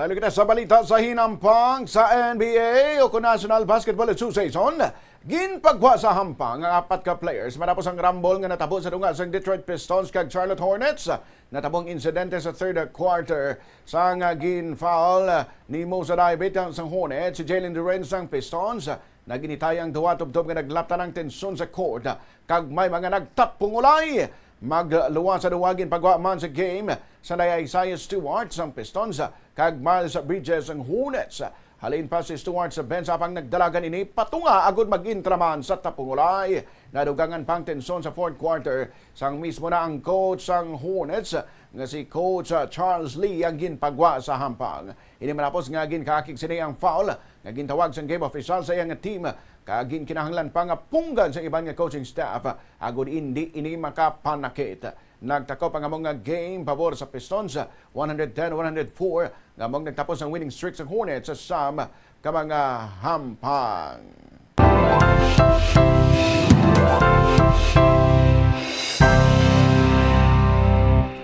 Sa ilo kita sa balita sa hinampang sa NBA o National Basketball Association, ginpagwa sa hampang ang apat ka players matapos ang rambol nga natabo sa dunga sa Detroit Pistons kag Charlotte Hornets. Natabong insidente sa third quarter sa nga gin-foul ni Musa Daibit sang Hornets si Jalen Duren sang Pistons. Naginitayang duwa-tubtob nga naglaptan ng tensyon sa court kag may mga nagtapong ulay. Magluwa sa duwagin pagwa man sa game sa Isaiah Stewart sang Pistons kag Miles Bridges ang Hornets. Halin pa si Stewart sa bench apang nagdalagan ini patunga agud mag-intraman sa tapungulay. Nadugangan pang tensyon sa fourth quarter sang mismo na ang coach sang Hornets nga si Coach Charles Lee ang ginpagwa sa hampang. Ini matapos nga ginkakig sini ang foul nga gintawag sang game official sa iyang team kagin kinahanglan pa nga punggan sa iban nga coaching staff agud hindi ini makapanakit. Nagtakaw pa nga mga game pabor sa Pistons 110-104 nga mong nagtapos ang winning streak sa Hornets sa Sam ka mga hampang.